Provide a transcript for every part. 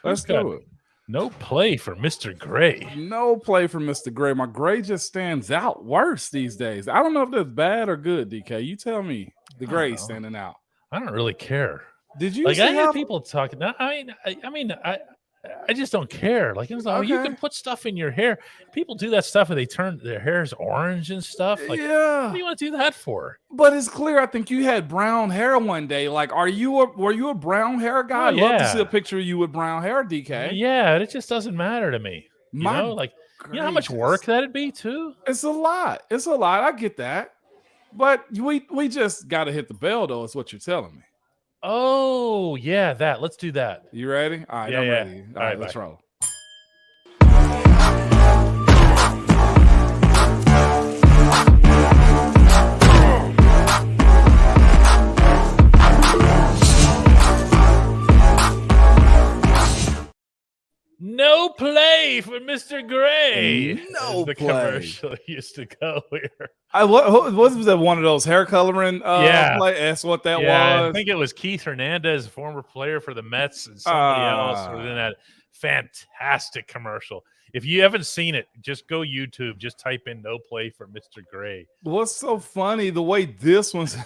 Let's do it. No play for Mr. Gray. No play for Mr. Gray. My Gray just stands out worse these days. I don't know if that's bad or good, DK. You tell me. The Gray's standing out. I don't really care. Did you I hear people talking? I just don't care. Like, you can put stuff in your hair. People do that stuff and they turn their hair's orange and stuff. Like, what do you want to do that for? But it's clear. I think you had brown hair one day. Like, were you a brown hair guy? I'd love to see a picture of you with brown hair, DK. Yeah, it just doesn't matter to me. You know how much work that'd be too? It's a lot. I get that. But we just got to hit the bell, though, is what you're telling me. Oh, yeah, that. Let's do that. You ready? All right, I'm ready. All right, let's roll. No play for Mr. Gray. No the play. Commercial used to go here. Was that one of those hair coloring play? That's what that was. I think it was Keith Hernandez, former player for the Mets, and somebody else was in that fantastic commercial. If you haven't seen it, just go YouTube. Just type in "no play for Mr. Gray." What's so funny? The way this one's.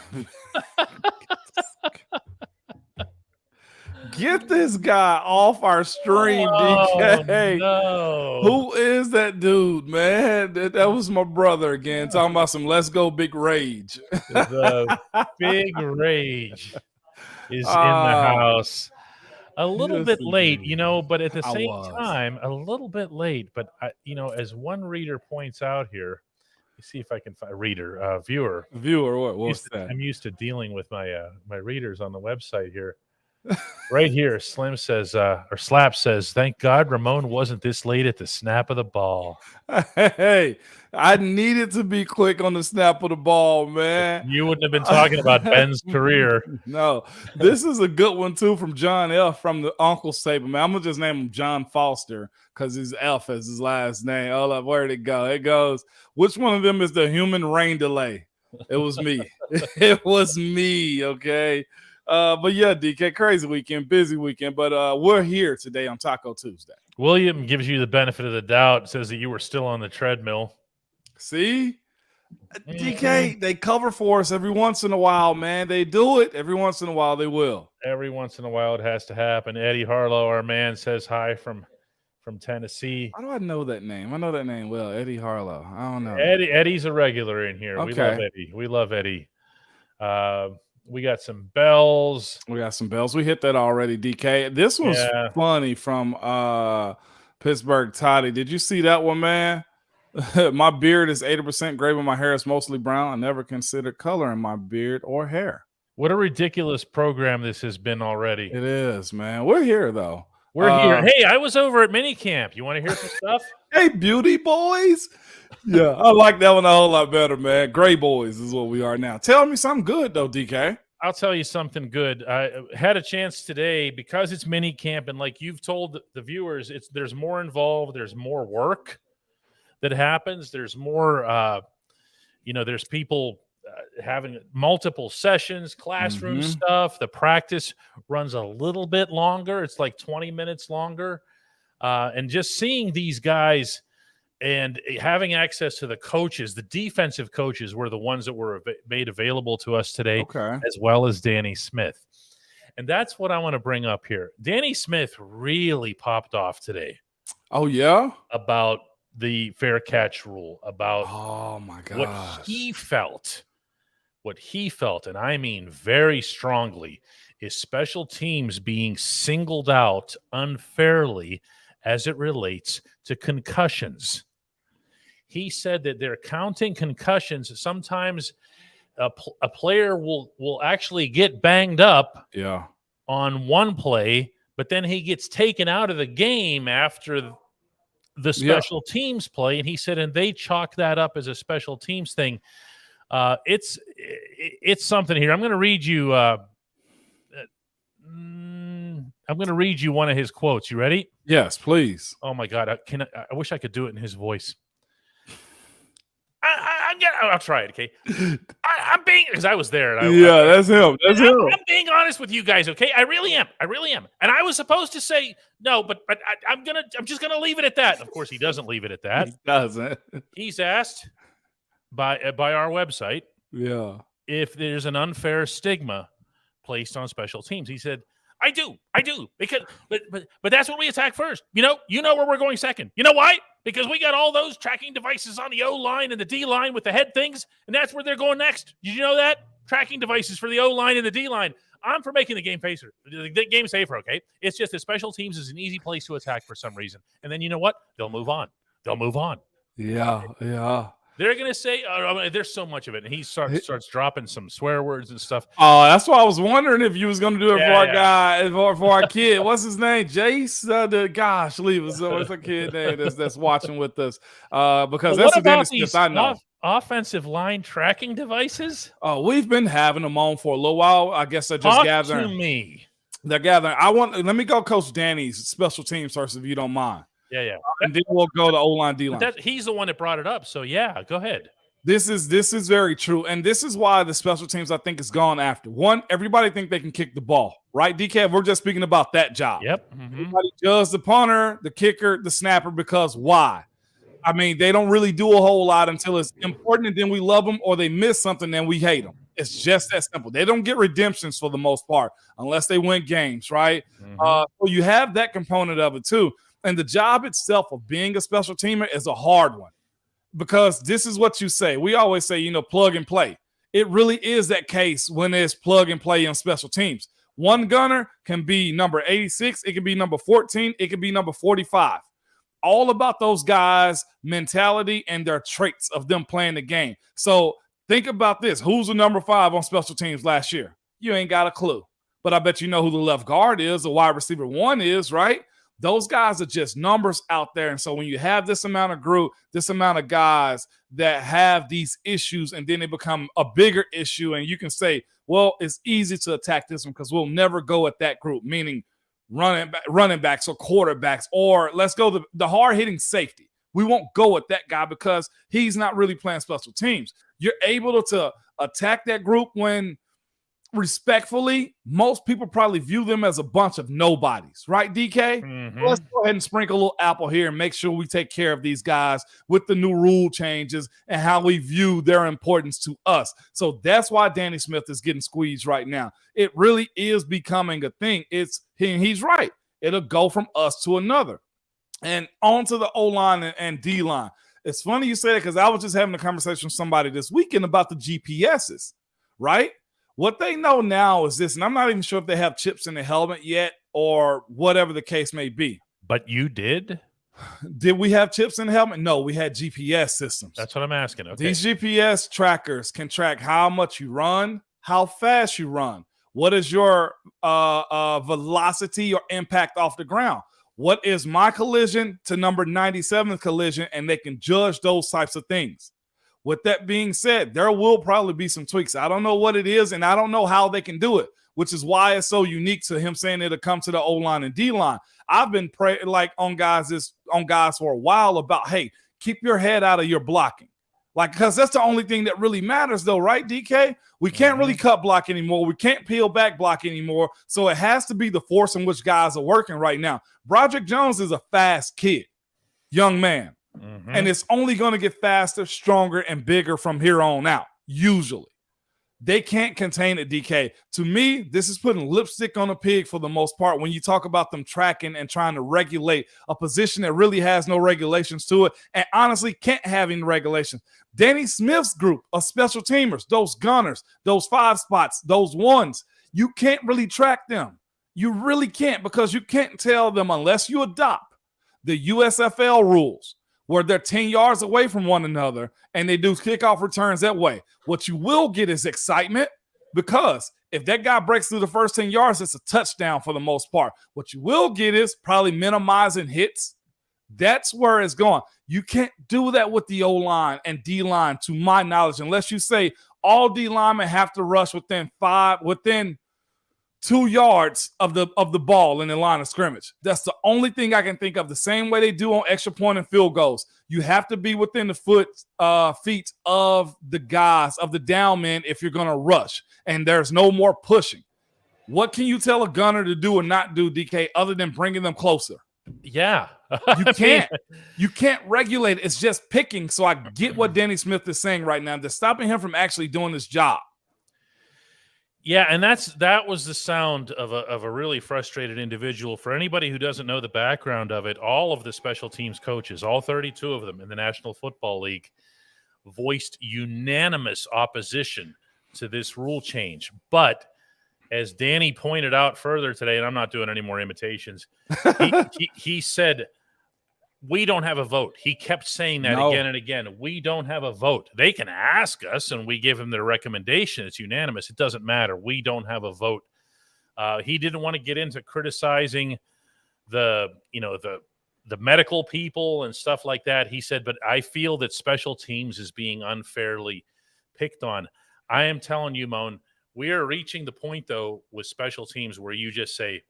Get this guy off our stream, DK. No. Who is that dude, man? That was my brother again, talking about some let's go big rage. The big rage is in the house. A little bit late, but at the same time, a little bit late. But, as one reader points out here, let's see if I can find a viewer. What's that? I'm used to dealing with my readers on the website here. Right here, Slap says, thank God Ramon wasn't this late at the snap of the ball. Hey, I needed to be quick on the snap of the ball, man. You wouldn't have been talking about Ben's career. No, this is a good one, too, from John F. from the Uncle Stable, man. I'm going to just name him John Foster because his F is his last name. Hold up, where'd it go? It goes, which one of them is the human rain delay? It was me. It was me, okay? But yeah, DK, crazy weekend, busy weekend, but we're here today on Taco Tuesday. William gives you the benefit of the doubt, says that you were still on the treadmill. See? DK, they cover for us every once in a while, man. They do it. Every once in a while, they will. Every once in a while, it has to happen. Eddie Harlow, our man, says hi from Tennessee. How do I know that name? I know that name well, Eddie Harlow. I don't know. Eddie's a regular in here. Okay. We love Eddie. We got some bells. We hit that already, DK. This was funny from Pittsburgh Toddy. Did you see that one, man? My beard is 80% gray, but my hair is mostly brown. I never considered color in my beard or hair. What a ridiculous program this has been already. It is, man. We're here, though. We're here. Hey, I was over at minicamp. You want to hear some stuff? Hey, beauty boys. Yeah, I like that one a whole lot better, man. Gray boys is what we are now. Tell me something good, though, DK. I'll tell you something good. I had a chance today because it's minicamp, and like you've told the viewers, there's more involved. There's more work that happens. There's more, there's people having multiple sessions, classroom stuff. The practice runs a little bit longer. It's like 20 minutes longer. And just seeing these guys and having access to the coaches, the defensive coaches were the ones that were made available to us today, as well as Danny Smith. And that's what I want to bring up here. Danny Smith really popped off today. Oh, yeah? About the fair catch rule, about what he felt, and I mean very strongly, is special teams being singled out unfairly as it relates to concussions. He said that they're counting concussions. Sometimes a player will actually get banged up on one play, but then he gets taken out of the game after the special teams play. And he said, and they chalk that up as a special teams thing. It's something here. I'm going to read you. I'm going to read you one of his quotes. You ready? Yes, please. Oh my God. I wish I could do it in his voice. I'm I'll try it, okay? I'm being, because I was there. That's him. That's him. I'm being honest with you guys, okay? I really am. And I was supposed to say no, but I'm just gonna leave it at that. Of course, he doesn't leave it at that. He doesn't. He's asked by our website, if there's an unfair stigma placed on special teams. He said, I do, because but that's when we attack first. You know where we're going second. You know why? Because we got all those tracking devices on the O-line and the D-line with the head things, and that's where they're going next. Did you know that? Tracking devices for the O-line and the D-line. I'm for making the game safer, okay? It's just that special teams is an easy place to attack for some reason. And then you know what? They'll move on. Yeah. They're going to say, there's so much of it. And he starts dropping some swear words and stuff. Oh, that's why I was wondering if you was going to do it for our guy, for our kid. What's his name? Jace? Leave us. What's the kid name that's watching with us? Because that's the Dennis Smith I know. Offensive line tracking devices? Oh, we've been having them on for a little while. I guess they're just gathering. To me. They're gathering. Let me go Coach Danny's special teams first, if you don't mind. Yeah. And then we'll go to O-line, D-line. He's the one that brought it up. So, yeah, go ahead. This is very true. And this is why the special teams, I think, is gone after. One, everybody think they can kick the ball, right, DK? We're just speaking about that job. Yep. Everybody does the punter, the kicker, the snapper, because why? I mean, they don't really do a whole lot until it's important, and then we love them, or they miss something, and we hate them. It's just that simple. They don't get redemptions for the most part unless they win games, right? So you have that component of it, too. And the job itself of being a special teamer is a hard one, because this is what you say. We always say, plug and play. It really is that case when it's plug and play on special teams. One gunner can be number 86. It can be number 14. It can be number 45. All about those guys' mentality and their traits of them playing the game. So think about this. Who's the number 5 on special teams last year? You ain't got a clue. But I bet you know who the left guard is, the wide receiver 1 is, right? Those guys are just numbers out there. And so when you have this amount of group, this amount of guys that have these issues, and then they become a bigger issue, and you can say, well, it's easy to attack this one because we'll never go at that group, meaning running backs or quarterbacks, or let's go the hard-hitting safety. We won't go at that guy because he's not really playing special teams. You're able to attack that group when, respectfully, most people probably view them as a bunch of nobodies, right, DK? Let's go ahead and sprinkle a little apple here and make sure we take care of these guys with the new rule changes and how we view their importance to us. So that's why Danny Smith is getting squeezed right now. It really is becoming a thing. He's right. It'll go from us to another. And on to the O-line and D-line. It's funny you say that, because I was just having a conversation with somebody this weekend about the GPSs, right? What they know now is this, and I'm not even sure if they have chips in the helmet yet or whatever the case may be. But you did? Did we have chips in the helmet? No, we had GPS systems. That's what I'm asking. Okay. These GPS trackers can track how much you run, how fast you run. What is your velocity or impact off the ground? What is my collision to number 97's collision? And they can judge those types of things. With that being said, there will probably be some tweaks. I don't know what it is, and I don't know how they can do it, which is why it's so unique to him saying it'll come to the O-line and D-line. I've been on guys for a while about, hey, keep your head out of your blocking. Because that's the only thing that really matters, though, right, DK? We can't really cut block anymore. We can't peel back block anymore. So it has to be the force in which guys are working right now. Broderick Jones is a fast kid, young man. And it's only going to get faster, stronger, and bigger from here on out, usually. They can't contain it, DK. To me, this is putting lipstick on a pig for the most part when you talk about them tracking and trying to regulate a position that really has no regulations to it and honestly can't have any regulations. Danny Smith's group of special teamers, those gunners, those 5 spots, those ones, you can't really track them. You really can't, because you can't tell them unless you adopt the USFL rules, where they're 10 yards away from one another and they do kickoff returns that way. What you will get is excitement, because if that guy breaks through the first 10 yards, it's a touchdown for the most part. What you will get is probably minimizing hits. That's where it's going. You can't do that with the O-line and D-line, to my knowledge, unless you say all D linemen have to rush within 2 yards of the ball in the line of scrimmage. That's the only thing I can think of. The same way they do on extra point and field goals. You have to be within the feet of the guys, of the down men, if you're going to rush. And there's no more pushing. What can you tell a gunner to do or not do, DK, other than bringing them closer? Yeah. You can't regulate it. It's just picking. So I get what Danny Smith is saying right now. They're stopping him from actually doing his job. Yeah, and that was the sound of a really frustrated individual. For anybody who doesn't know the background of it, all of the special teams coaches, all 32 of them in the National Football League, voiced unanimous opposition to this rule change. But as Danny pointed out further today, and I'm not doing any more imitations, he said, we don't have a vote. He kept saying that again and again. We don't have a vote. They can ask us, and we give them their recommendation. It's unanimous. It doesn't matter. We don't have a vote. He didn't want to get into criticizing the medical people and stuff like that. He said, but I feel that special teams is being unfairly picked on. I am telling you, Moan, we are reaching the point, though, with special teams where you just say,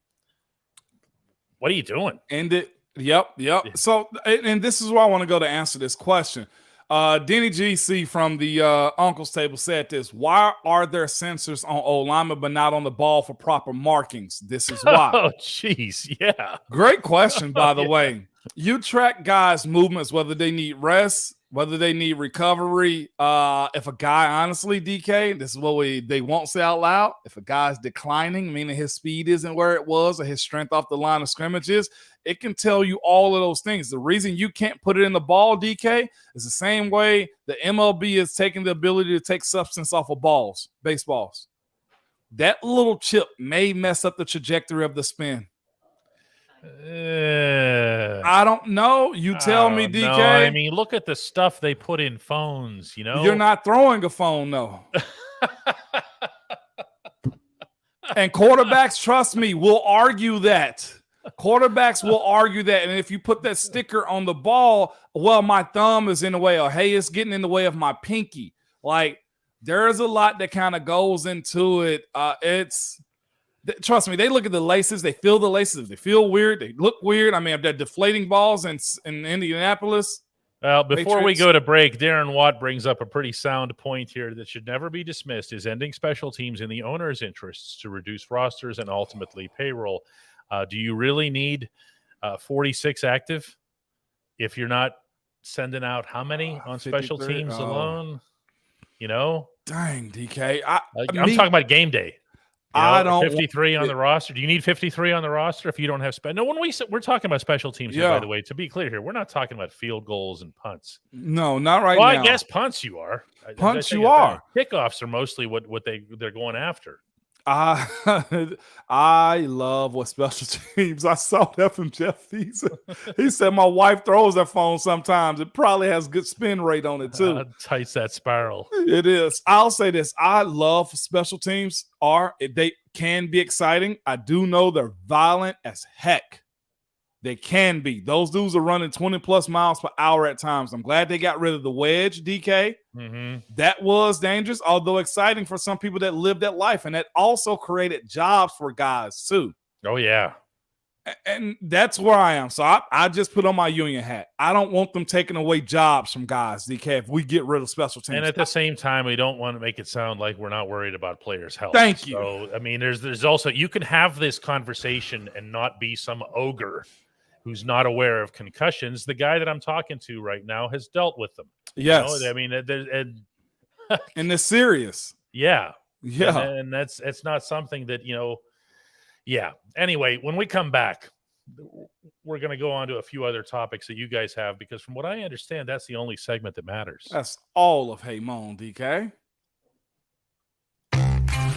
what are you doing? End it. Yep. So, and this is where I want to go to answer this question. Denny GC from the Uncle's Table said this: why are there sensors on O-linemen but not on the ball for proper markings? This is why. Oh, jeez. Yeah. Great question, by the way. You track guys' movements, whether they need rest, whether they need recovery. If a guy, honestly, DK, this is what they won't say out loud. If a guy's declining, meaning his speed isn't where it was or his strength off the line of scrimmage is, it can tell you all of those things. The reason you can't put it in the ball, DK, is the same way the MLB is taking the ability to take substance off of balls, baseballs. That little chip may mess up the trajectory of the spin. I don't know. You tell me, DK. No. I mean, look at the stuff they put in phones, you know? You're not throwing a phone, though. And quarterbacks, trust me, will argue that. Quarterbacks will argue that. And if you put that sticker on the ball, well, my thumb is in the way, or hey, it's getting in the way of my pinky. Like, there's a lot that kind of goes into it. Trust me, they look at the laces, they feel the laces. If they feel weird, they look weird. I mean, they're deflating balls in Indianapolis. Well, before we go to break, Darren Watt brings up a pretty sound point here that should never be dismissed: is ending special teams in the owner's interests to reduce rosters and ultimately payroll. Do you really need 46 active if you're not sending out how many on special teams alone? You know? Dang, DK. I'm talking about game day. I don't 53 on the roster. Do you need 53 on the roster if you don't have No, when we're talking about special teams here, by the way, to be clear here, we're not talking about field goals and punts. No, not right now. Well, I guess punts you are. Punts you are. Kickoffs are mostly what they're going after. I love what special teams. I saw that from Jeff Thiessen. He said my wife throws that phone sometimes. It probably has good spin rate on it too. Tights that spiral. It is. I'll say this: I love special teams. They can be exciting. I do know they're violent as heck. They can be. Those dudes are running 20 plus miles per hour at times. I'm glad they got rid of the wedge, DK. Mm-hmm. That was dangerous, although exciting for some people that lived that life. And that also created jobs for guys too. Oh, yeah. And that's where I am. So I just put on my union hat. I don't want them taking away jobs from guys, DK, if we get rid of special teams. And at the same time, we don't want to make it sound like we're not worried about players' health. Thank you. So, I mean, there's also, you can have this conversation and not be some ogre who's not aware of concussions. The guy that I'm talking to right now has dealt with them. Yes. You know? I mean, and they're serious. Yeah. Yeah. And it's not something that, yeah. Anyway, when we come back, we're going to go on to a few other topics that you guys have, because from what I understand, that's the only segment that matters. That's all of Hey Moan, DK.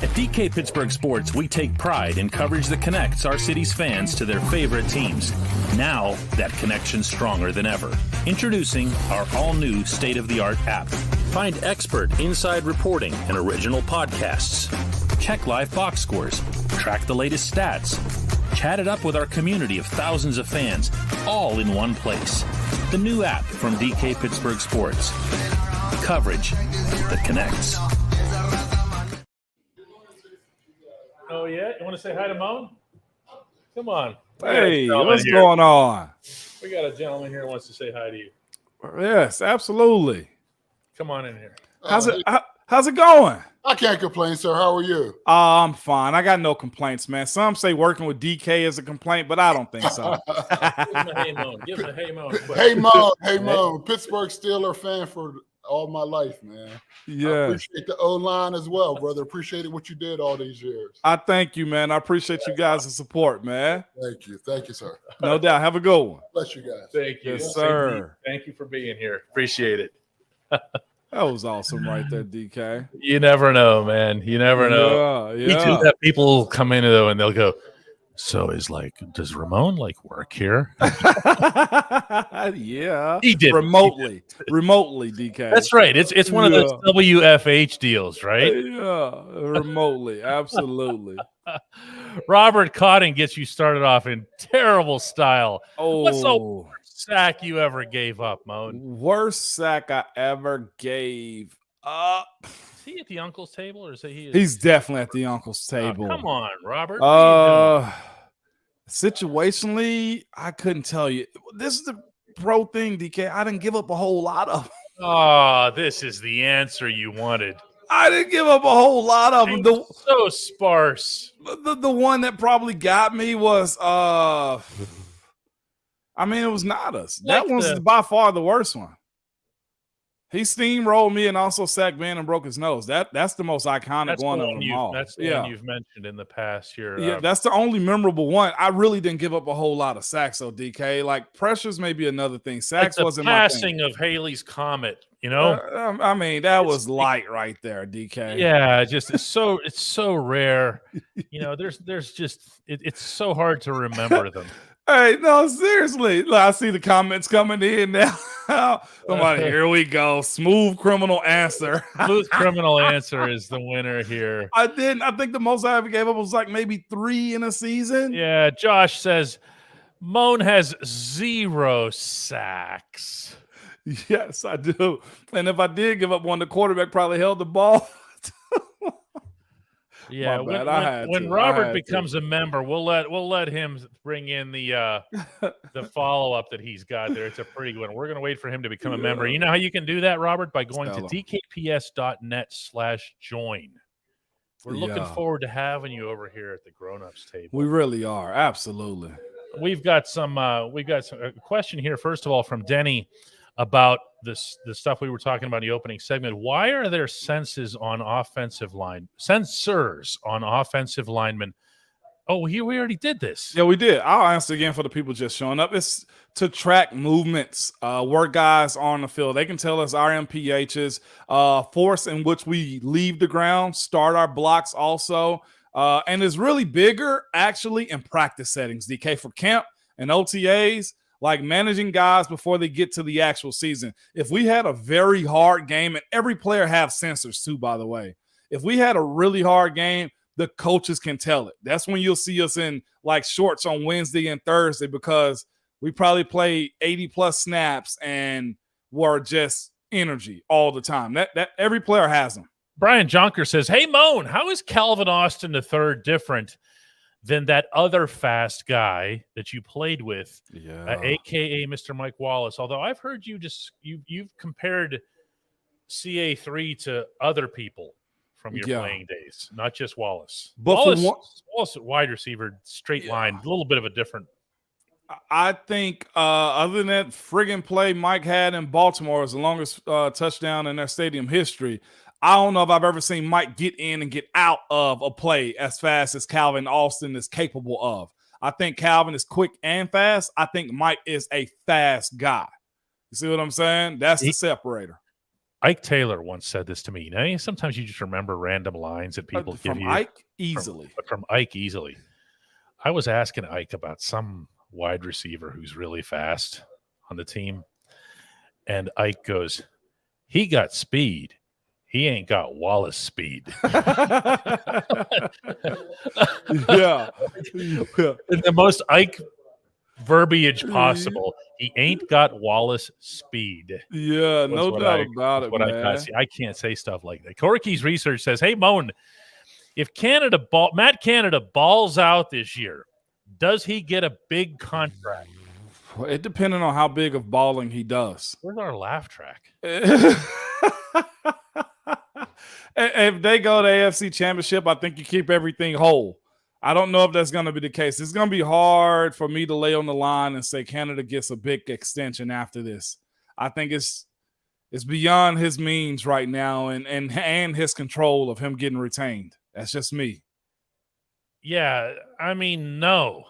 At DK Pittsburgh Sports, we take pride in coverage that connects our city's fans to their favorite teams. Now, that connection's stronger than ever. Introducing our all-new state-of-the-art app. Find expert inside reporting and original podcasts. Check live box scores. Track the latest stats. Chat it up with our community of thousands of fans, all in one place. The new app from DK Pittsburgh Sports. Coverage that connects. Oh, yeah? You want want to say hi to Moan? Come on. Hey, what's going on? We got a gentleman here who wants to say hi to you. Yes, absolutely. Come on in here. How's it going? I can't complain, sir. How are you? I'm fine. I got no complaints, man. Some say working with DK is a complaint, but I don't think so. Give him a hey, Moan. Hey, Moan. Pittsburgh Steelers fan for all my life, man. Yeah. I appreciate the O-line as well, brother. Appreciated what you did all these years. I thank you, man. I appreciate you guys' support, man. Thank you. Thank you, sir. No doubt. Have a good one. Bless you guys. Thank you. Yes, sir. Thank you for being here. Appreciate it. That was awesome right there, DK. You never know, man. You never know. Yeah. You do have people come in, though, and they'll go, so does Ramon, work here? Yeah. He did. Remotely, DK. That's right. It's one of those WFH deals, right? Yeah, remotely. Absolutely. Robert Cotton gets you started off in terrible style. Oh. What's the worst sack you ever gave up, Moan? Worst sack I ever gave up. Is he at the uncle's table, or is he? He's definitely at the uncle's table. Come on, Robert. What are you doing? Situationally, I couldn't tell you. This is the pro thing, DK. I didn't give up a whole lot of them. Oh, this is the answer you wanted. I didn't give up a whole lot of them. So sparse. The one that probably got me was it was Nadas. That one's by far the worst one. He steamrolled me and also sacked Ben and broke his nose. That's the most iconic one of them all. That's the one you've mentioned in the past here. Yeah, that's the only memorable one. I really didn't give up a whole lot of sacks, though, DK. Like, pressures may be another thing. Sacks wasn't my thing. Passing of Haley's Comet, that was light right there, DK. Yeah, it's so rare. There's just it's so hard to remember them. Hey, no, seriously. I see the comments coming in now. Somebody, here we go. Smooth criminal answer. Smooth criminal answer is the winner here. I think the most I ever gave up was maybe 3 in a season. Yeah, Josh says Moan has 0 sacks. Yes, I do. And if I did give up one, the quarterback probably held the ball. Yeah, when Robert becomes a member, we'll let him bring in the follow-up that he's got there. It's a pretty good one. We're going to wait for him to become a member. You know how you can do that, Robert? By going to dkps.net/join. We're looking forward to having you over here at the grown-ups table. We really are. Absolutely. We've got a question here, first of all, from Denny about the stuff we were talking about in the opening segment. Why are there sensors on offensive linemen? Oh, we already did this. Yeah, we did. I'll answer again for the people just showing up. It's to track movements, where guys are on the field. They can tell us our MPHs, force in which we leave the ground, start our blocks also. And it's really bigger actually in practice settings, DK, for camp and OTAs. Like managing guys before they get to the actual season. If we had a very hard game, and every player have sensors too, by the way. If we had a really hard game, the coaches can tell it. That's when you'll see us in shorts on Wednesday and Thursday because we probably played 80-plus snaps and were just energy all the time. That every player has them. Brian Jonker says, hey, Moan, how is Calvin Austin III different than that other fast guy that you played with, a.k.a. Mr. Mike Wallace? Although I've heard you've compared CA3 to other people from your playing days, not just Wallace. But Wallace wide receiver, straight line, a little bit of a different. I think other than that friggin' play Mike had in Baltimore was the longest touchdown in their stadium history. I don't know if I've ever seen Mike get in and get out of a play as fast as Calvin Austin is capable of. I think Calvin is quick and fast. I think Mike is a fast guy. You see what I'm saying? That's the separator. Ike Taylor once said this to me. Sometimes you just remember random lines that people give you. Ike, easily. From Ike, easily. I was asking Ike about some wide receiver who's really fast on the team. And Ike goes, he got speed. He ain't got Wallace speed. Yeah. In the most Ike verbiage possible. He ain't got Wallace speed. Yeah, no doubt about it, man. I can't say stuff like that. Corky's research says, hey, Moan, If Matt Canada balls out this year, does he get a big contract? It depending on how big of balling he does. Where's our laugh track? If they go to AFC Championship, I think you keep everything whole. I don't know if that's going to be the case. It's going to be hard for me to lay on the line and say Canada gets a big extension after this. I think it's beyond his means right now and his control of him getting retained. That's just me. Yeah, I mean, no.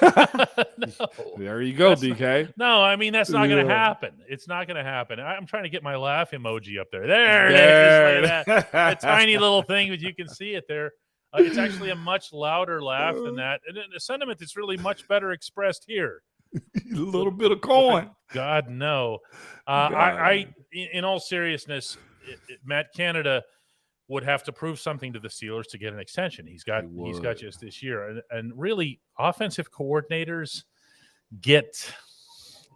No. There you go, DK. No, I mean, that's not going to happen. It's not going to happen. I'm trying to get my laugh emoji up there. There it is. That tiny little thing, but you can see it there. It's actually a much louder laugh than that. And the sentiment is really much better expressed here. A little bit of coin. God, no. I in all seriousness, Matt Canada would have to prove something to the Steelers to get an extension. He's got just this year. And really, offensive coordinators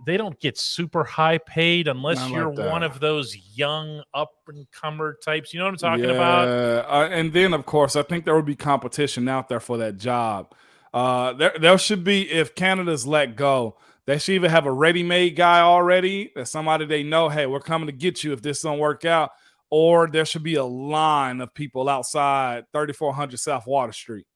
they don't get super high paid unless you're one of those young up-and-comer types. You know what I'm talking about? And then, of course, I think there would be competition out there for that job. There should be, if Canada's let go, they should even have a ready-made guy already. That's somebody they know, hey, we're coming to get you if this don't work out. Or there should be a line of people outside 3400 South Water Street.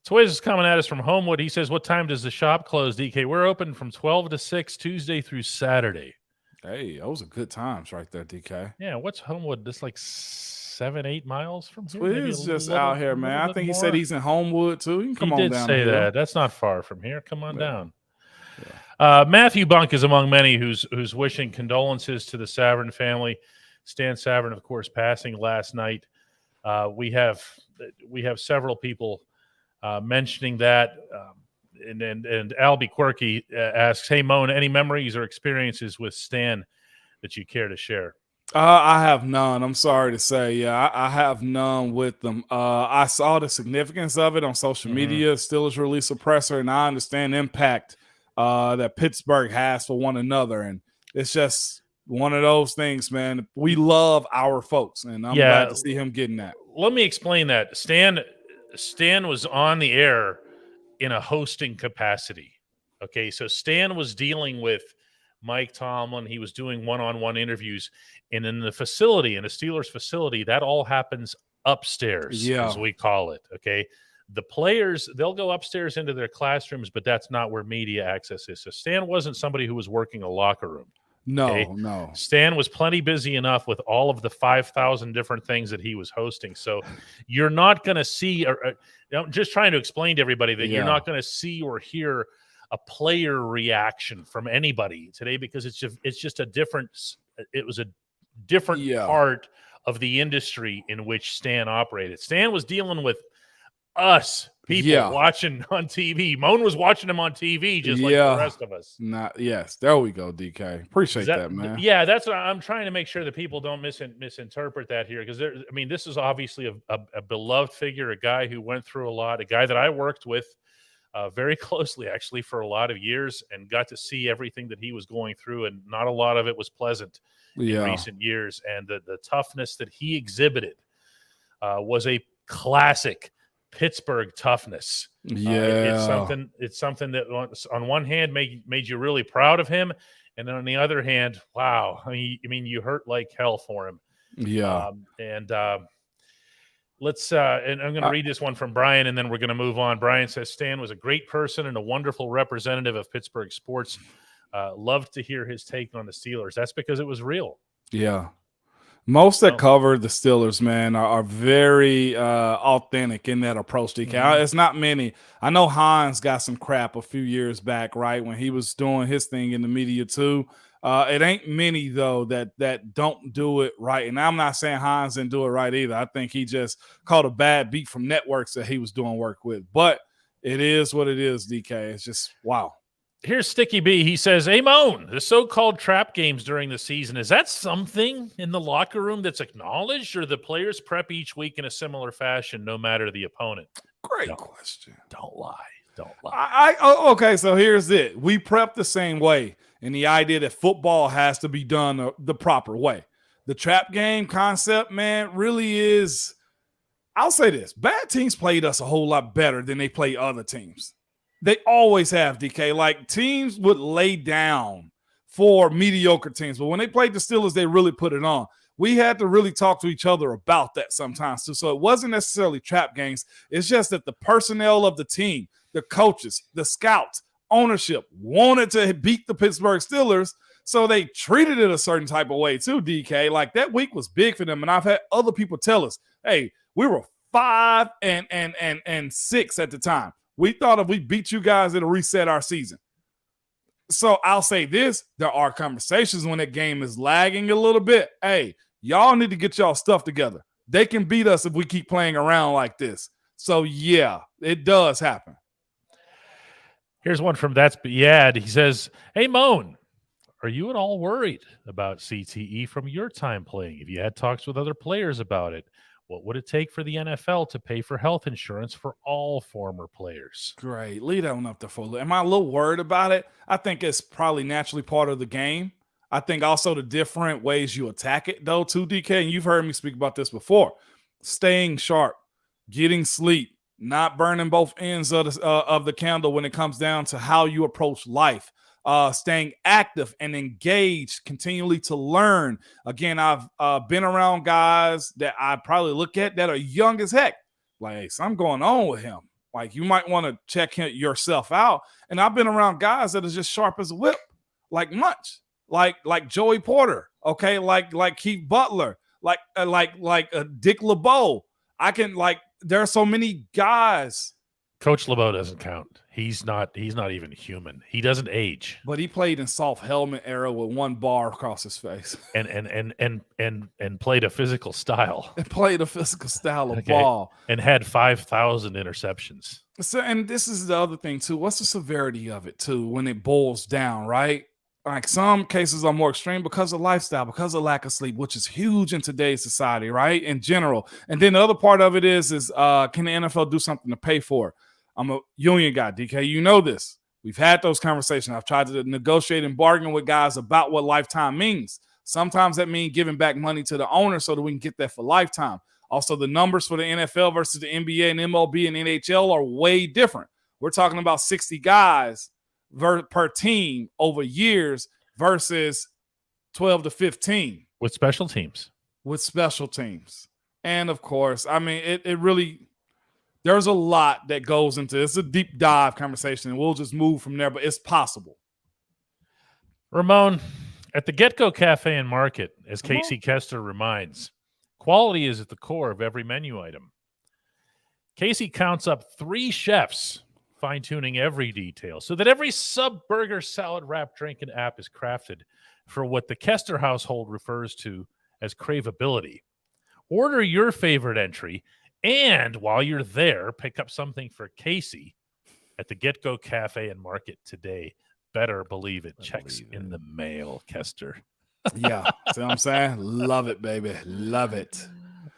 Twiz is coming at us from Homewood. He says, what time does the shop close, DK? We're open from 12 to 6, Tuesday through Saturday. Hey, those are good times right there, DK. Yeah, what's Homewood? This like 7-8 miles from here? Twiz just out here, man. I think he said he's in Homewood, too. You can come on down. He did say that. That's not far from here. Come on down. Matthew Bunk is among many who's wishing condolences to the Savern family. Stan Savern, of course, passing last night. We have several people mentioning that. And Albie Quirky asks, hey, Moan, any memories or experiences with Stan that you care to share? I have none. I'm sorry to say. Yeah, I have none with them. I saw the significance of it on social media. Steelers release a presser, and I understand the impact that Pittsburgh has for one another. And it's just one of those things, man. We love our folks, and I'm glad to see him getting that. Let me explain that. Stan was on the air in a hosting capacity. Okay, so Stan was dealing with Mike Tomlin. He was doing one-on-one interviews. And in the facility, in a Steelers facility, that all happens upstairs, as we call it, okay? The players, they'll go upstairs into their classrooms, but that's not where media access is. So Stan wasn't somebody who was working a locker room. No. Stan was plenty busy enough with all of the 5,000 different things that he was hosting. So you're not going to see, I'm just trying to explain to everybody that you're not going to see or hear a player reaction from anybody today because it's just a different, it was a different part of the industry in which Stan operated. Stan was dealing with us people watching on TV. Moan was watching him on TV just like the rest of us. There we go, DK. Appreciate that, man. Yeah, that's what I'm trying to make sure that people don't misinterpret that here because this is obviously a beloved figure, a guy who went through a lot, a guy that I worked with very closely actually for a lot of years and got to see everything that he was going through, and not a lot of it was pleasant in recent years. And the toughness that he exhibited was a classic Pittsburgh toughness. It's something that on one hand made you really proud of him, and then on the other hand, wow, I mean you hurt like hell for him. Let's and I'm going to read this one from Brian, and then we're going to move on. Brian says Stan was a great person and a wonderful representative of Pittsburgh sports. Loved to hear his take on the Steelers. That's because it was real. Yeah. Most that cover the Steelers, man, are very authentic in that approach, DK. It's not many. I know Hines got some crap a few years back, right, when he was doing his thing in the media too. It ain't many, though, that don't do it right. And I'm not saying Hines didn't do it right either. I think he just caught a bad beat from networks that he was doing work with. But it is what it is, DK. It's just, wow. Here's Sticky B. He says, hey, Moan, the so-called trap games during the season, is that something in the locker room that's acknowledged, or the players prep each week in a similar fashion no matter the opponent? Great question. Don't lie. Okay, so here's it. We prep the same way, and the idea that football has to be done the proper way. The trap game concept, man, really is I'll say this. Bad teams played us a whole lot better than they play other teams. They always have, DK. Like, teams would lay down for mediocre teams, but when they played the Steelers, they really put it on. We had to really talk to each other about that sometimes too. So it wasn't necessarily trap games. It's just that the personnel of the team, the coaches, the scouts, ownership wanted to beat the Pittsburgh Steelers, so they treated it a certain type of way too, DK. Like, that week was big for them, and I've had other people tell us, hey, we were 5-6 at the time. We thought if we beat you guys, it'll reset our season. So I'll say this, there are conversations when that game is lagging a little bit. Hey, y'all need to get y'all stuff together. They can beat us if we keep playing around like this. So, yeah, it does happen. Here's one from That's Yad. He says, hey, Moan, are you at all worried about CTE from your time playing? Have you had talks with other players about it? What would it take for the NFL to pay for health insurance for all former players? Great. Lead that one up there for. Am I a little worried about it? I think it's probably naturally part of the game. I think also the different ways you attack it, though, too, DK. And you've heard me speak about this before. Staying sharp, getting sleep, not burning both ends of the candle when it comes down to how you approach life. Staying active and engaged, continually to learn. Again, I've been around guys that I probably look at that are young as heck. Like, hey, something going on with him. Like, you might want to check yourself out. And I've been around guys that are just sharp as a whip, like Munch, like Joey Porter, okay, like Keith Butler, like Dick LeBeau. There are so many guys. Coach LeBeau doesn't count. He's not even human. He doesn't age. But he played in soft helmet era with one bar across his face. And played a physical style. And played a physical style of ball. And had 5,000 interceptions. So, and this is the other thing too. What's the severity of it too when it boils down, right? Like, some cases are more extreme because of lifestyle, because of lack of sleep, which is huge in today's society, right? In general. And then the other part of it is can the NFL do something to pay for it? I'm a union guy, DK. You know this. We've had those conversations. I've tried to negotiate and bargain with guys about what lifetime means. Sometimes that means giving back money to the owner so that we can get that for lifetime. Also, the numbers for the NFL versus the NBA and MLB and NHL are way different. We're talking about 60 guys per team over years versus 12 to 15. With special teams. And, of course, I mean, it really – there's a lot that goes into it. It's a deep dive conversation, and we'll just move from there, but it's possible. Ramon, at the Get-Go Cafe and Market, as Casey Kester reminds, quality is at the core of every menu item. Casey counts up 3 chefs, fine-tuning every detail so that every sub, burger, salad, wrap, drink, and app is crafted for what the Kester household refers to as craveability. Order your favorite entry, and while you're there, pick up something for Casey at the Get-Go Cafe and Market today. Better believe it. Checks in the mail, Kester. Yeah. See what I'm saying? Love it, baby. Love it.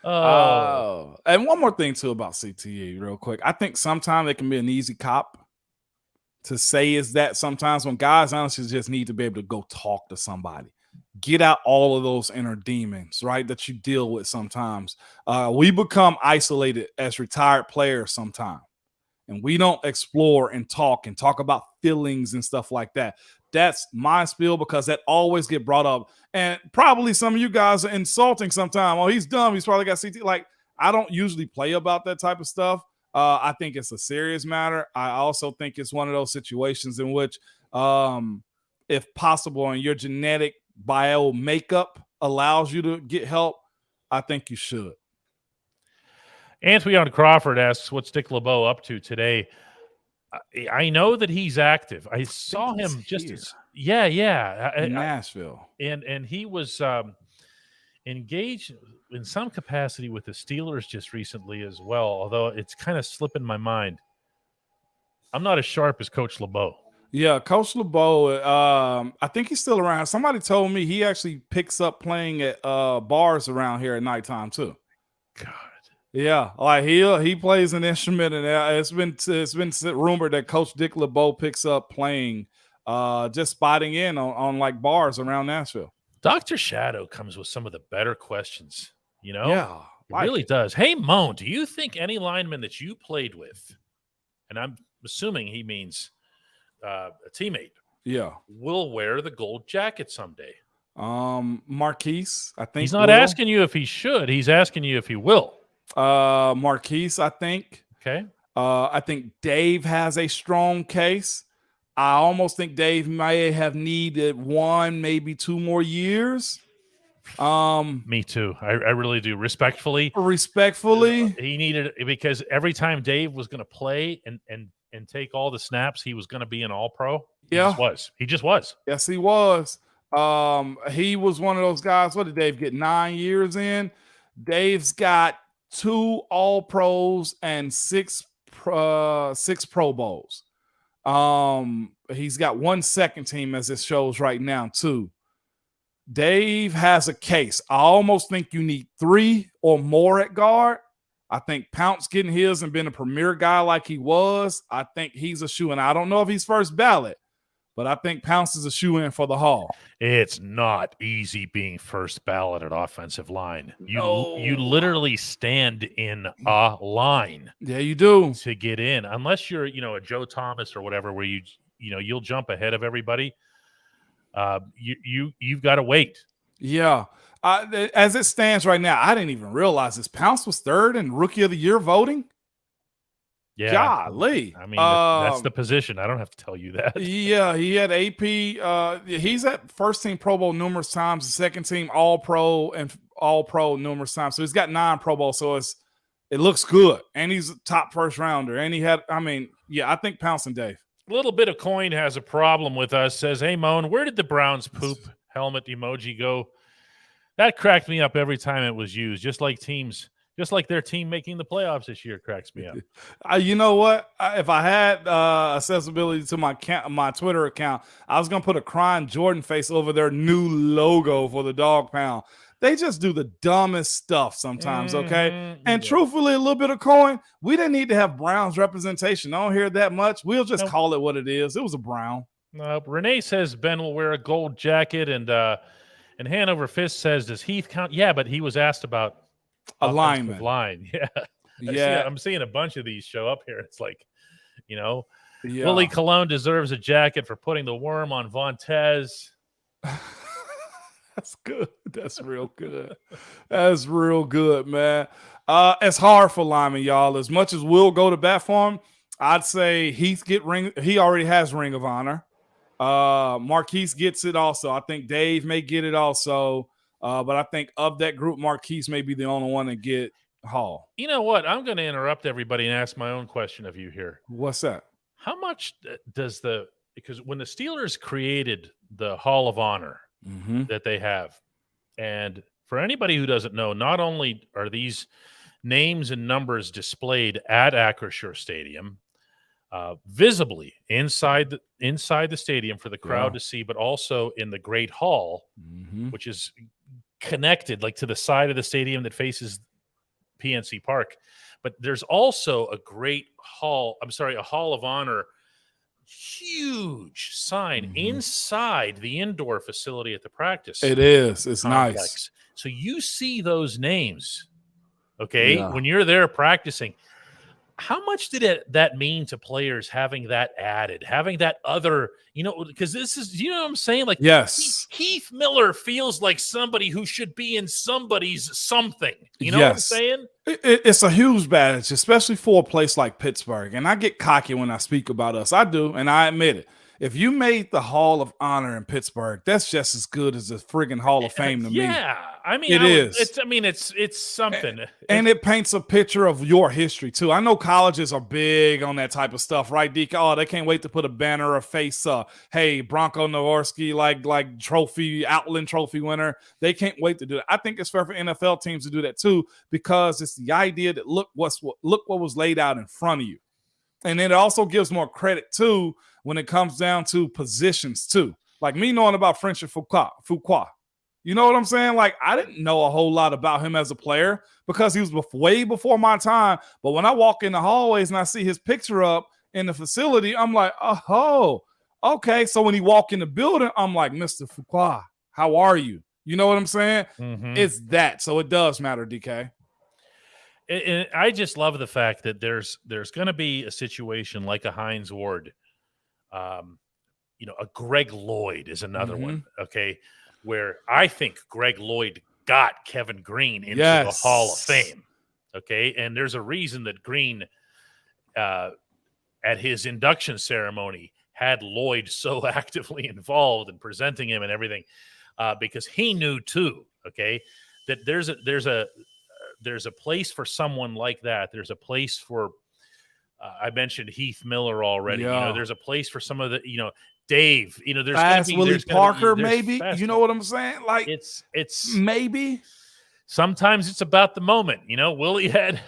Oh. And one more thing, too, about CTE real quick. I think sometimes it can be an easy cop to say is that sometimes when guys honestly just need to be able to go talk to somebody. Get out all of those inner demons, right, that you deal with sometimes. We become isolated as retired players sometimes, and we don't explore and talk about feelings and stuff like that. That's my spiel because that always get brought up. And probably some of you guys are insulting sometimes. Oh, he's dumb. He's probably got CT. Like, I don't usually play about that type of stuff. I think it's a serious matter. I also think it's one of those situations in which, if possible, and your genetic bio makeup allows you to get help, I think you should. Antoine Crawford asks, what's Dick LeBeau up to today? I know that he's active. I saw him just in Nashville. And he was engaged in some capacity with the Steelers just recently as well, although it's kind of slipping my mind. I'm not as sharp as Coach LeBeau. Yeah, Coach LeBeau, I think he's still around. Somebody told me he actually picks up playing at bars around here at nighttime too. God. Yeah, like he plays an instrument, and it's been rumored that Coach Dick LeBeau picks up playing, just spotting in on like bars around Nashville. Dr. Shadow comes with some of the better questions, you know? Yeah, It really does. Hey, Moan, do you think any lineman that you played with, and I'm assuming he means a teammate, will wear the gold jacket someday? Marquise, I think he's not asking you if he should. He's asking you if he will. Marquise, I think. Okay. I think Dave has a strong case. I almost think Dave may have needed 1, maybe 2 more years. Me too. I really do. Respectfully, he needed, because every time Dave was going to play and take all the snaps, he was going to be an All-Pro. He just was. Yes, he was. He was one of those guys. What did Dave get? 9 years in. Dave's got 2 All-Pros and 6 Pro Bowls. He's got 1 second team, as it shows right now, too. Dave has a case. I almost think you need 3 or more at guard. I think Pounce getting his and being a premier guy like he was, I think he's a shoe-in. I don't know if he's first ballot, but I think Pounce is a shoe-in for the Hall. It's not easy being first ballot at offensive line. You literally stand in a line. Yeah, you do. To get in. Unless you're, a Joe Thomas or whatever, where you'll jump ahead of everybody. You've got to wait. Yeah. As it stands right now, I didn't even realize this. Pounce was 3rd in Rookie of the Year voting. Yeah. Golly. I mean, that's the position. I don't have to tell you that. Yeah, he had AP. He's at first team Pro Bowl numerous times, second team All-Pro and All-Pro numerous times. So he's got 9 Pro Bowls. So it looks good. And he's a top first rounder. And I think Pounce and Dave. Little bit of coin has a problem with us. Says, hey, Moan, where did the Browns poop helmet emoji go? That cracked me up every time it was used. Just like their team making the playoffs this year cracks me up. You know what? If I had accessibility to my Twitter account, I was going to put a crying Jordan face over their new logo for the Dog Pound. They just do the dumbest stuff sometimes, okay? And truthfully, a little bit of coin, we didn't need to have Browns representation. I don't hear that much. We'll just call it what it is. It was a Brown. Renee says Ben will wear a gold jacket, and Hanover Fist says, does Heath count? Yeah, but he was asked about alignment. Line. Yeah. I'm seeing a bunch of these show up here. It's like, Willie Colon deserves a jacket for putting the worm on Vontez. That's good. That's real good. That's real good, man. It's hard for linemen, y'all. As much as we'll go to bat for him, I'd say Heath he already has Ring of Honor. Marquise gets it also. I think Dave may get it also. But I think of that group, Marquise may be the only one to get Hall. You know what? I'm going to interrupt everybody and ask my own question of you here. What's that? How much does because when the Steelers created the Hall of Honor that they have, and for anybody who doesn't know, not only are these names and numbers displayed at Acrisure Stadium, visibly inside the stadium for the crowd to see, but also in the Great Hall, which is connected to the side of the stadium that faces PNC Park. But there's also a Hall of Honor, huge sign inside the indoor facility at the practice. It is. It's complex. Nice. So you see those names, when you're there practicing. How much did that mean to players having that added, having that other, because this is, what I'm saying? Yes. Heath Miller feels like somebody who should be in somebody's something. You know what I'm saying? It's a huge badge, especially for a place like Pittsburgh. And I get cocky when I speak about us. I do, and I admit it. If you made the Hall of Honor in Pittsburgh, that's just as good as the friggin' Hall of Fame to me. Yeah, I mean, it's something, and it paints a picture of your history too. I know colleges are big on that type of stuff, right, DK? Oh, they can't wait to put a banner or face. Hey, Bronco Nowinski, like trophy, Outland Trophy winner. They can't wait to do that. I think it's fair for NFL teams to do that too, because it's the idea that look what was laid out in front of you. And then it also gives more credit, too, when it comes down to positions, too. Like me knowing about French and Fuqua. You know what I'm saying? I didn't know a whole lot about him as a player because he was way before my time. But when I walk in the hallways and I see his picture up in the facility, I'm like, oh, okay. So when he walk in the building, I'm like, Mr. Fuqua, how are you? You know what I'm saying? It's that. So it does matter, DK. And I just love the fact that there's going to be a situation like a Hines Ward. A Greg Lloyd is another one, okay, where I think Greg Lloyd got Kevin Green into the Hall of Fame, okay? And there's a reason that Green, at his induction ceremony, had Lloyd so actively involved in presenting him and everything, because he knew too, okay, that there's a place for someone like that. There's a place for I mentioned Heath Miller already. Yeah. There's a place for some of the Dave. There's Fast Willie Parker, maybe. Fast, you know what I'm saying? Like it's maybe. Sometimes it's about the moment. Willie had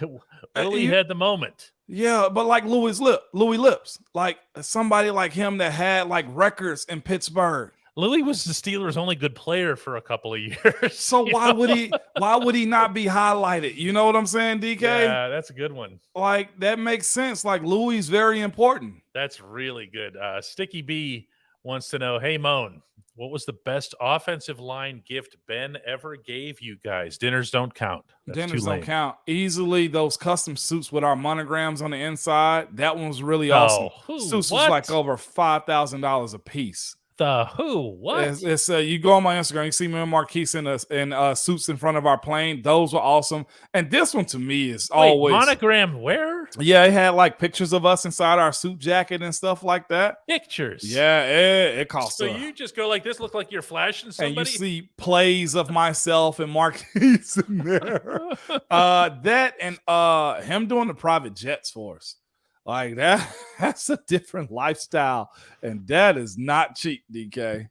the moment. Yeah, but like Louis Lips, like somebody like him that had like records in Pittsburgh. Louis was the Steelers' only good player for a couple of years. So why would he not be highlighted? You know what I'm saying, DK? Yeah, that's a good one. Like that makes sense. Like Louis is very important. That's really good. Sticky B wants to know, hey Moan, what was the best offensive line gift Ben ever gave you guys? Dinners don't count. Dinners don't count. Easily those custom suits with our monograms on the inside. That one was really awesome. Suits was like over $5,000 a piece. The who? What? It's you go on my Instagram, you see me and Marquise in suits in front of our plane. Those were awesome. And this one to me is always monogram where? Yeah, it had like pictures of us inside our suit jacket and stuff like that. Pictures. Yeah, it costs. So you just go like this, look like you're flashing somebody. And you see plays of myself and Marquise in there. That and him doing the private jets for us. Like that's a different lifestyle, and that is not cheap, DK.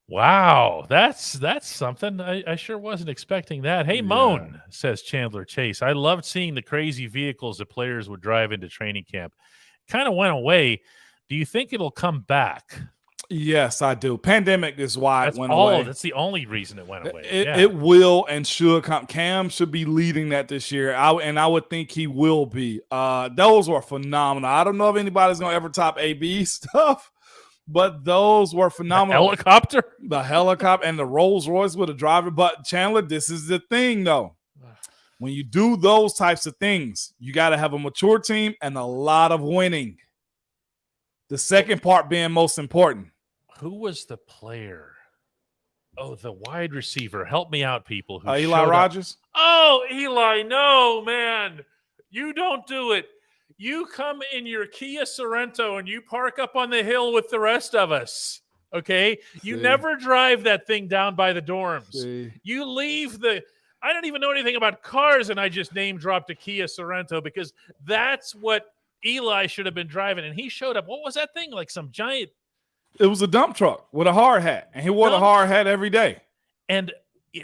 Wow, that's something. I sure wasn't expecting that. Hey, Moan, says Chandler Chase. I loved seeing the crazy vehicles that players would drive into training camp. Kind of went away. Do you think it'll come back? Yes, I do. Pandemic is why it went away. That's the only reason it went away. It will and should come. Cam should be leading that this year. I would think he will be. Those were phenomenal. I don't know if anybody's going to ever top AB stuff, but those were phenomenal. The helicopter and the Rolls Royce with a driver. But Chandler, this is the thing though. When you do those types of things, you got to have a mature team and a lot of winning. The second part being most important. Who was the player? Oh, the wide receiver. Help me out, people. Eli Rogers? Oh, Eli, no, man. You don't do it. You come in your Kia Sorrento and you park up on the hill with the rest of us, okay? You never drive that thing down by the dorms. You leave I don't even know anything about cars, and I just name-dropped a Kia Sorrento because that's what Eli should have been driving, and he showed up. What was that thing? Like some giant... It was a dump truck with a hard hat, and he wore the hard hat every day. And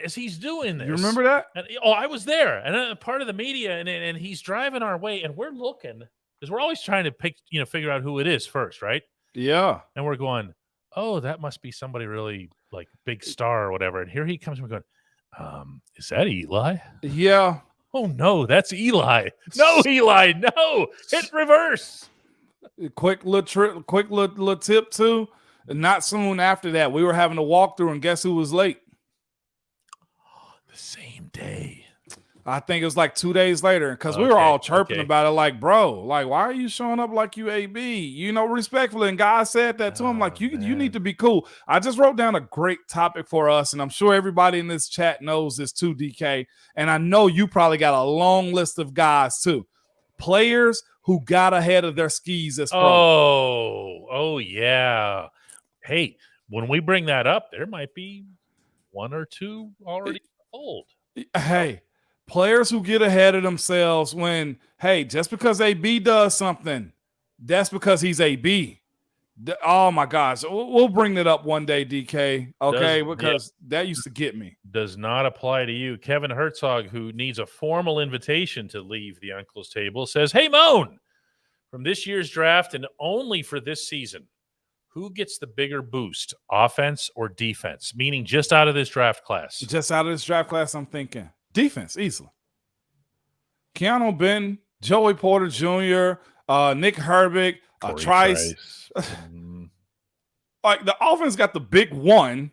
as he's doing this, you remember that? I was there, and part of the media, and he's driving our way, and we're looking because we're always trying to figure out who it is first, right? Yeah. And we're going, oh, that must be somebody really like big star or whatever. And here he comes, and we're going, is that Eli? Yeah. Oh no, that's Eli. No, Eli, no, hit reverse. Quick little tip too. Not soon after that, we were having a walkthrough, and guess who was late? The same day. I think it was like 2 days later, because we were all chirping about it, like, bro, like, why are you showing up like you AB? Respectfully. And guys said that to him, like, you need to be cool. I just wrote down a great topic for us, and I'm sure everybody in this chat knows this too, DK. And I know you probably got a long list of guys too. Players who got ahead of their skis as pro. Oh, yeah. Hey, when we bring that up, there might be one or two already old. Hey, players who get ahead of themselves when, hey, just because AB does something, that's because he's AB. Oh, my gosh. We'll bring that up one day, DK, okay? Because that used to get me. Does not apply to you. Kevin Herzog, who needs a formal invitation to leave the Uncle's Table, says, hey, Moan, from this year's draft and only for this season, who gets the bigger boost, offense or defense? Meaning just out of this draft class. Just out of this draft class, I'm thinking defense, easily. Keanu Benton, Joey Porter Jr., Nick Herbig, Trice. Like the offense got the big one,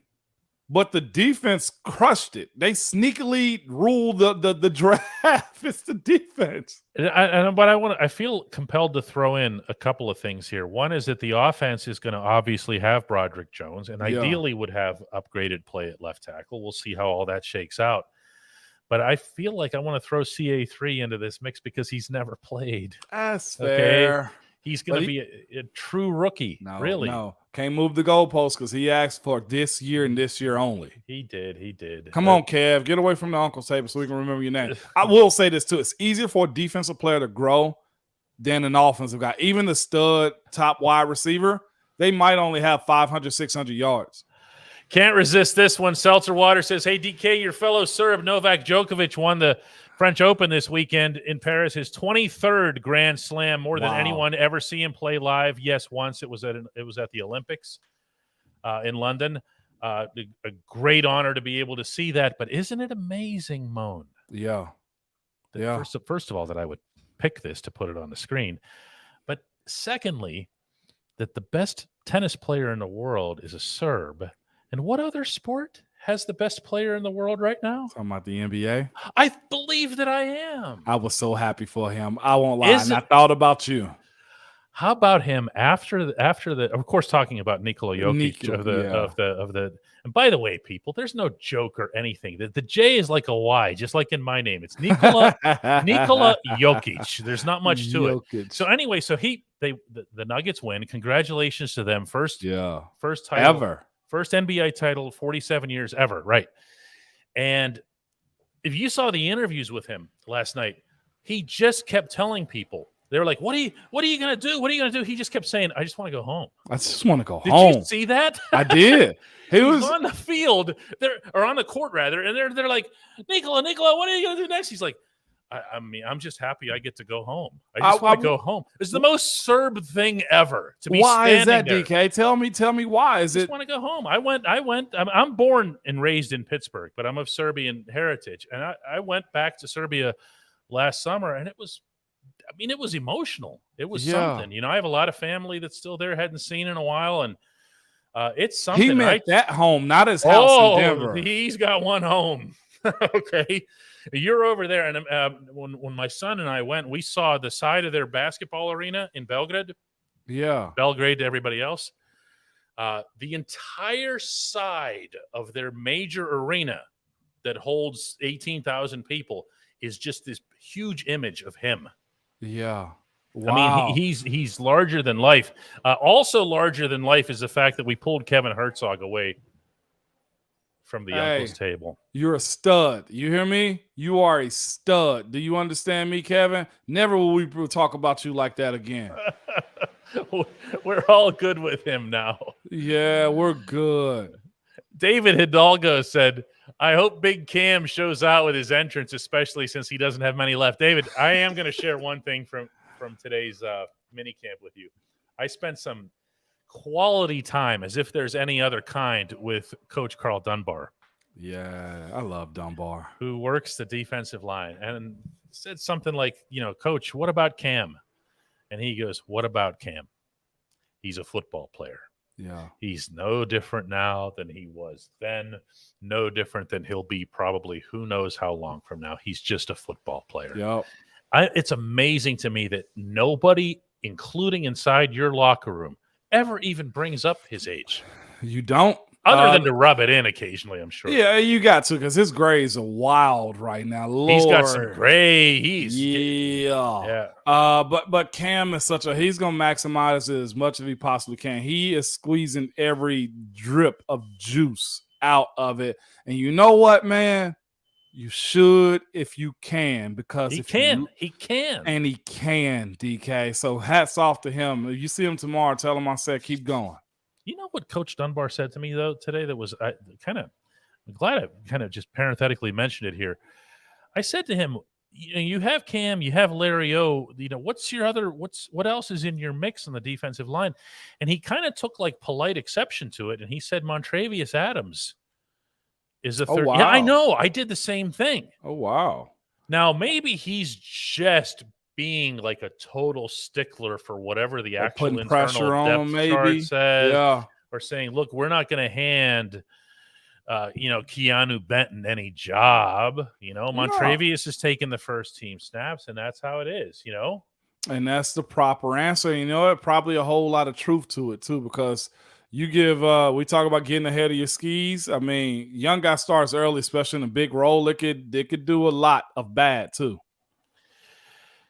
but the defense crushed it. They sneakily ruled the draft. It's the defense. But I feel compelled to throw in a couple of things here. One is that the offense is going to obviously have Broderick Jones, and ideally would have upgraded play at left tackle. We'll see how all that shakes out. But I feel like I want to throw CA3 into this mix because he's never played. That's fair. He's going to be a true rookie. Really. No. Can't move the goalpost because he asked for this year and this year only. He did. Come on, Kev. Get away from the Uncle Saban so we can remember your name. I will say this, too. It's easier for a defensive player to grow than an offensive guy. Even the stud top wide receiver, they might only have 500, 600 yards. Can't resist this one. Seltzer Water says, hey, DK, your fellow Serb Novak Djokovic won the French Open this weekend in Paris, his 23rd Grand Slam, more than anyone ever see him play live. Yes, once it was at the Olympics in London. A great honor to be able to see that. But isn't it amazing, Moan? Yeah. First of all, that I would pick this to put it on the screen. But secondly, that the best tennis player in the world is a Serb. And what other sport has the best player in the world right now? Talking about the NBA? I believe that I am. I was so happy for him. I won't lie. And I thought about you. How about him after the of course, talking about Nikola Jokic of the and by the way, people, there's no joke or anything. The J is like a Y, just like in my name. It's Nikola Jokic. There's not much to it. So anyway, the Nuggets win. Congratulations to them. First title ever. First NBA title, 47 years ever, right? And if you saw the interviews with him last night, he just kept telling people, they were like, what are you going to do? What are you going to do? He just kept saying, I just want to go home. I just want to go home. Did you see that? I did. He was on the field, or on the court, rather, and they're like, Nikola, what are you going to do next? He's like, I'm just happy I get to go home. I just want to go home. It's the most Serb thing ever to be why is that, there. DK? Tell me why. Is I it? just want to go home. I'm born and raised in Pittsburgh, but I'm of Serbian heritage. And I went back to Serbia last summer, and it was emotional. It was something. I have a lot of family that's still there, hadn't seen in a while, and it's something. He meant that home, not his house in Denver. He's got one home. Okay. You're over there, and when my son and I went, we saw the side of their basketball arena in Belgrade. Yeah. Belgrade to everybody else. The entire side of their major arena that holds 18,000 people is just this huge image of him. Yeah. Wow. I mean, he's larger than life. Also larger than life is the fact that we pulled Kevin Herzog away from the uncle's table. You're a stud. You hear me? You are a stud. Do you understand me, Kevin? Never will we talk about you like that again. We're all good with him now. Yeah, we're good. David Hidalgo said, I hope Big Cam shows out with his entrance, especially since he doesn't have many left. David, I am going to share one thing from today's mini camp with you. I spent some quality time, as if there's any other kind, with Coach Carl Dunbar. Yeah, I love Dunbar. Who works the defensive line, and said something like, Coach, what about Cam? And he goes, what about Cam? He's a football player. Yeah. He's no different now than he was then, no different than he'll be probably who knows how long from now. He's just a football player. Yep. It's amazing to me that nobody, including inside your locker room, ever even brings up his age. You don't? Other than to rub it in occasionally, I'm sure. Yeah, you got to, because his grades are wild right now. Lord. He's got some gray. Yeah. But Cam is he's going to maximize it as much as he possibly can. He is squeezing every drip of juice out of it. And you know what, man? You should if you can, because he can. And he can, DK. So hats off to him. If you see him tomorrow, tell him I said keep going. You know what Coach Dunbar said to me, though, today that was I'm glad I kind of just parenthetically mentioned it here. I said to him, you have Cam, you have Larry O, what else is in your mix on the defensive line? And he kind of took like polite exception to it, and he said Montravius Adams is a third. Oh, wow. Yeah, I know. I did the same thing. Oh, wow. Now, maybe he's just being like a total stickler for whatever the actual internal depth chart says, or saying, look, we're not going to hand Keanu Benton any job. Montravius is taking the first team snaps, and that's how it is, And that's the proper answer. Probably a whole lot of truth to it too, because you give we talk about getting ahead of your skis. I mean, young guy starts early, especially in a big role. It could do a lot of bad too.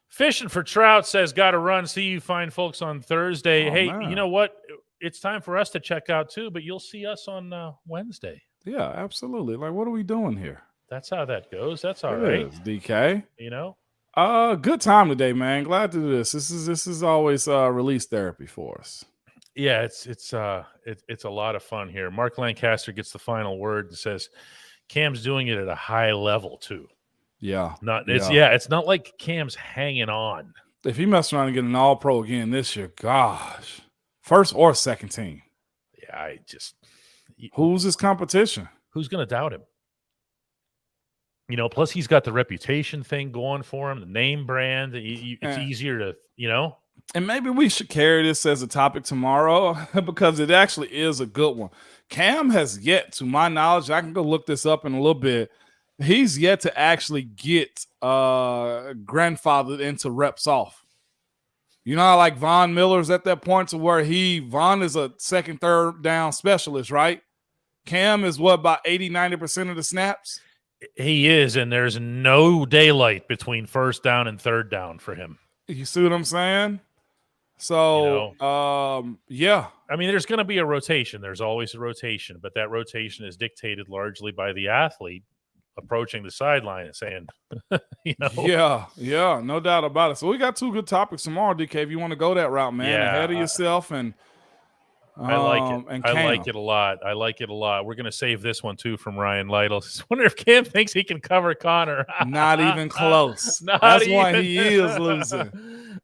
Fishing for Trout says, got to run. See you fine folks on Thursday. Hey, man. You know what? It's time for us to check out too, but you'll see us on Wednesday. Yeah, absolutely. Like, what are we doing here? That's how that goes. That's all right. DK. Good time today, man. Glad to do this. This is always release therapy for us. Yeah, it's a lot of fun here. Mark Lancaster gets the final word and says Cam's doing it at a high level too. Yeah. It's not like Cam's hanging on. If he messes around and get an all-pro again this year, gosh. First or second team. Yeah, who's his competition? Who's going to doubt him? Plus he's got the reputation thing going for him, the name brand. It's easier to, And maybe we should carry this as a topic tomorrow because it actually is a good one. Cam has yet, to my knowledge, I can go look this up in a little bit. He's yet to actually get grandfathered into reps off. How like Von Miller's at that point to where Von is a second, third down specialist, right? Cam is about 80, 90% of the snaps? He is, and there's no daylight between first down and third down for him. You see what I'm saying? So, yeah. I mean, there's going to be a rotation. There's always a rotation, but that rotation is dictated largely by the athlete approaching the sideline and saying, Yeah, no doubt about it. So we got two good topics tomorrow, DK, if you want to go that route, man. Ahead of yourself and I like it. I like it a lot. We're going to save this one, too, from Ryan Lytle. I wonder if Cam thinks he can cover Connor. Not even close. That's why he is losing.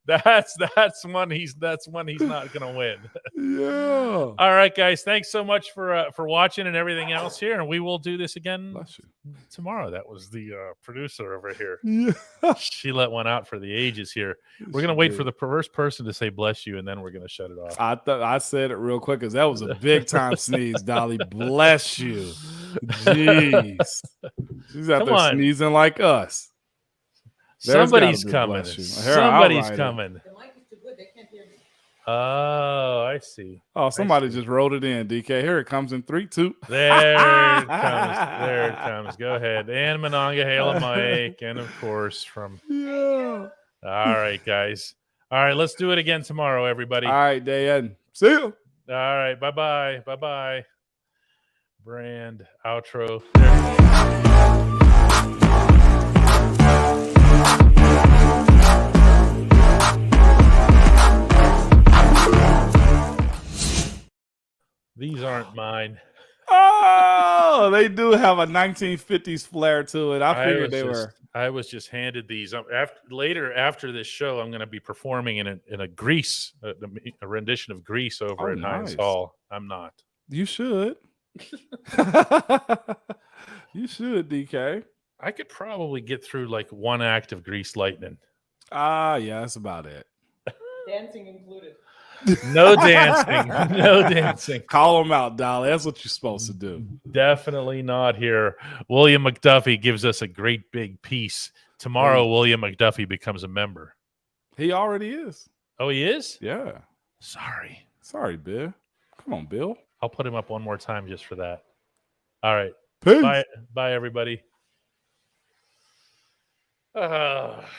That's one he's not going to win. Yeah. All right, guys. Thanks so much for watching and everything else here, and we will do this again tomorrow. That was the producer over here. Yeah. She let one out for the ages here. We're going to wait for the perverse person to say bless you, and then we're going to shut it off. I thought I said it real quick because that was a big time sneeze, Dolly. Bless you. Jeez. She's out there sneezing like us. Somebody's coming. Somebody's coming. The mic is too good. They can't hear me. Oh, I see. Oh, somebody just wrote it in, DK. Here it comes in 3, 2. There it comes. There it comes. Go ahead. And Monongahela Mike. And, of course, from... Yeah. All right, guys. All right, let's do it again tomorrow, everybody. All right, Dan. See you. All right, bye-bye. Bye-bye. Brand outro. These aren't mine. Oh, they do have a 1950s flair to it. I figured they were. I was just handed these. After this show, I'm going to be performing in a Grease, a rendition of Grease over at Heinz Hall. I'm not. You should. You should, DK. I could probably get through like one act of Grease Lightning. Yeah, that's about it. Dancing included. No dancing. No dancing. Call them out, Dolly. That's what you're supposed to do. Definitely not here. William McDuffie gives us a great big piece. Tomorrow, William McDuffie becomes a member. He already is. Oh, he is? Yeah. Sorry, Bill. Come on, Bill. I'll put him up one more time just for that. All right. Peace. Bye, everybody.